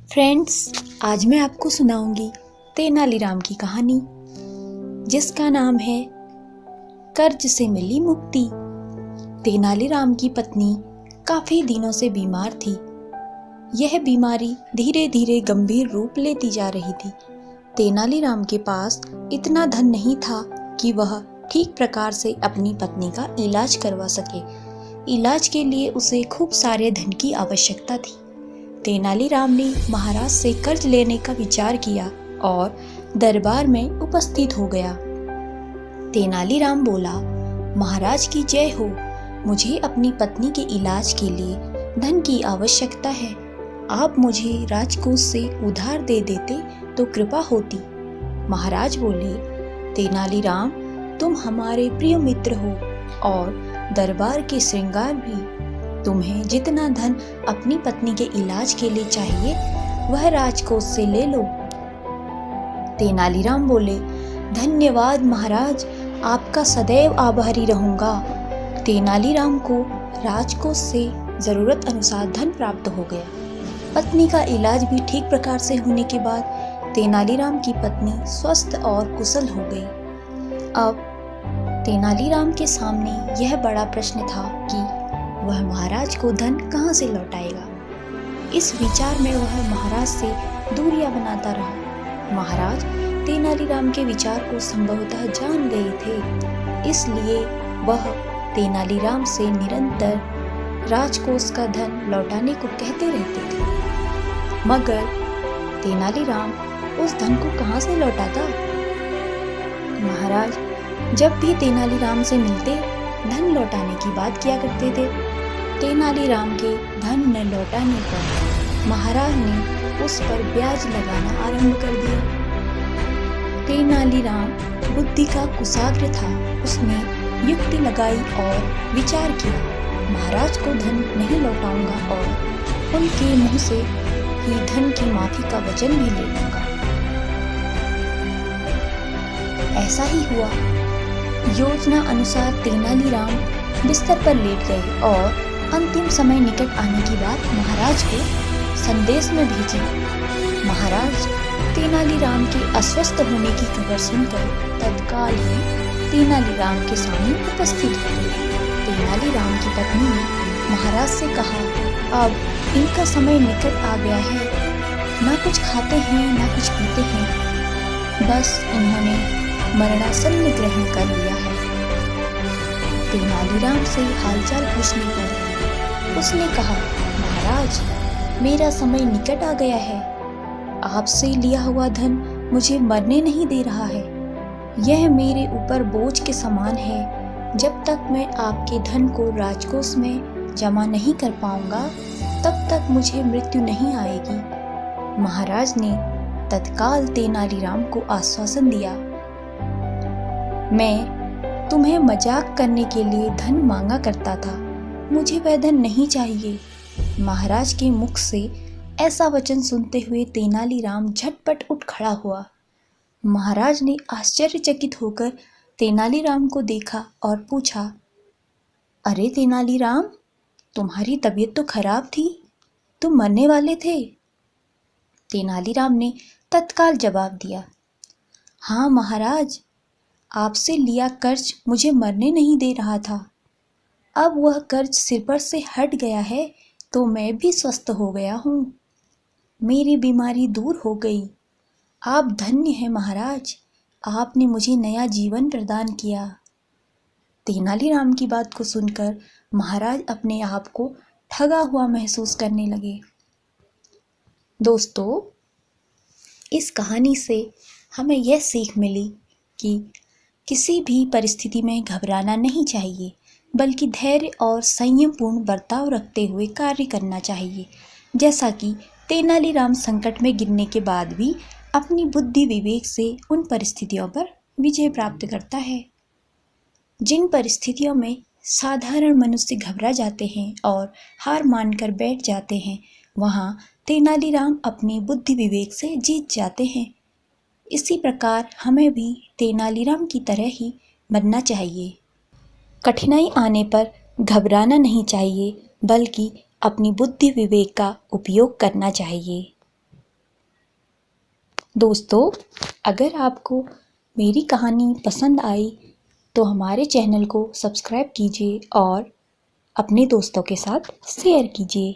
Friends, आज मैं आपको सुनाऊंगी तेनालीराम की कहानी, जिसका नाम है कर्ज से मिली मुक्ति। तेनालीराम की पत्नी काफी दिनों से बीमार थी। यह बीमारी धीरे धीरे गंभीर रूप लेती जा रही थी। तेनालीराम के पास इतना धन नहीं था कि वह ठीक प्रकार से अपनी पत्नी का इलाज करवा सके। इलाज के लिए उसे खूब सारे धन की आवश्यकता थी। तेनालीराम ने महाराज से कर्ज लेने का विचार किया और दरबार में उपस्थित हो गया। तेनालीराम बोला, महाराज की जय हो। मुझे अपनी पत्नी के इलाज के लिए धन की आवश्यकता है। आप मुझे राजकोष से उधार दे देते तो कृपा होती। महाराज बोले, तेनालीराम, तुम हमारे प्रिय मित्र हो और दरबार के श्रृंगार भी। तुम्हें जितना धन अपनी पत्नी के इलाज के लिए चाहिए वह राजकोष से ले लो। तेनालीराम बोले, धन्यवाद महाराज, आपका सदैव आभारी रहूंगा। तेनालीराम को राजकोष से जरूरत अनुसार धन प्राप्त हो गया। पत्नी का इलाज भी ठीक प्रकार से होने के बाद तेनालीराम की पत्नी स्वस्थ और कुशल हो गई। अब तेनालीराम के सामने यह बड़ा प्रश्न था कि वह महाराज को धन कहाँ से लौटाएगा। इस विचार में वह महाराज से दूरियां बनाता रहा। महाराज तेनालीराम के विचार को संभवतः जान गए थे, इसलिए वह तेनालीराम से निरंतर राजकोष का धन लौटाने को कहते रहते थे। मगर तेनालीराम उस धन को कहाँ से लौटाता। महाराज जब भी तेनालीराम से मिलते धन लौटाने की बात किया करते थे। तेनालीराम के धन न लौटाने पर महाराज ने उस पर ब्याज लगाना आरंभ कर दिया। तेनालीराम बुद्धि का कुशाग्र था। उसने युक्ति लगाई और विचार किया, महाराज को धन नहीं लौटाऊंगा और उनके मुंह से ही धन की माफी का वचन भी ले लूंगा। ऐसा ही हुआ। योजना अनुसार तेनालीराम बिस्तर पर लेट गए और अंतिम समय निकट आने की बात महाराज को संदेश में भेजी। महाराज तेनालीराम के अस्वस्थ होने की खबर सुनकर तत्काल ही तेनालीराम के सामने उपस्थित हो गए। तेनालीराम की पत्नी ने महाराज से कहा, अब इनका समय निकट आ गया है। ना कुछ खाते हैं ना कुछ पीते हैं, बस इन्होंने मरणासन्न ग्रहण कर लिया है। तेनालीराम से हालचाल पूछने पर उसने कहा, महाराज मेरा समय निकट आ गया है। आपसे लिया हुआ धन मुझे मरने नहीं दे रहा है। यह मेरे ऊपर बोझ के समान है। जब तक मैं आपके धन को राजकोष में जमा नहीं कर पाऊंगा तब तक मुझे मृत्यु नहीं आएगी। महाराज ने तत्काल तेनालीराम को आश्वासन दिया, मैं तुम्हें मजाक करने के लिए धन मांगा करता था, मुझे वह धन नहीं चाहिए। महाराज के मुख से ऐसा वचन सुनते हुए तेनालीराम झटपट उठ खड़ा हुआ। महाराज ने आश्चर्यचकित होकर तेनालीराम को देखा और पूछा, अरे तेनालीराम, तुम्हारी तबीयत तो खराब थी, तुम मरने वाले थे। तेनालीराम ने तत्काल जवाब दिया, हाँ महाराज, आपसे लिया कर्ज मुझे मरने नहीं दे रहा था। अब वह कर्ज सिर पर से हट गया है तो मैं भी स्वस्थ हो गया हूँ। मेरी बीमारी दूर हो गई। आप धन्य हैं महाराज, आपने मुझे नया जीवन प्रदान किया। तेनालीराम की बात को सुनकर महाराज अपने आप को ठगा हुआ महसूस करने लगे। दोस्तों, इस कहानी से हमें यह सीख मिली कि किसी भी परिस्थिति में घबराना नहीं चाहिए, बल्कि धैर्य और संयमपूर्ण बर्ताव रखते हुए कार्य करना चाहिए। जैसा कि तेनालीराम संकट में गिरने के बाद भी अपनी बुद्धि विवेक से उन परिस्थितियों पर विजय प्राप्त करता है। जिन परिस्थितियों में साधारण मनुष्य घबरा जाते हैं और हार मानकर बैठ जाते हैं, वहाँ तेनालीराम अपनी बुद्धि विवेक से जीत जाते हैं। इसी प्रकार हमें भी तेनालीराम की तरह ही बनना चाहिए। कठिनाई आने पर घबराना नहीं चाहिए, बल्कि अपनी बुद्धि विवेक का उपयोग करना चाहिए। दोस्तों, अगर आपको मेरी कहानी पसंद आई तो हमारे चैनल को सब्सक्राइब कीजिए और अपने दोस्तों के साथ शेयर कीजिए।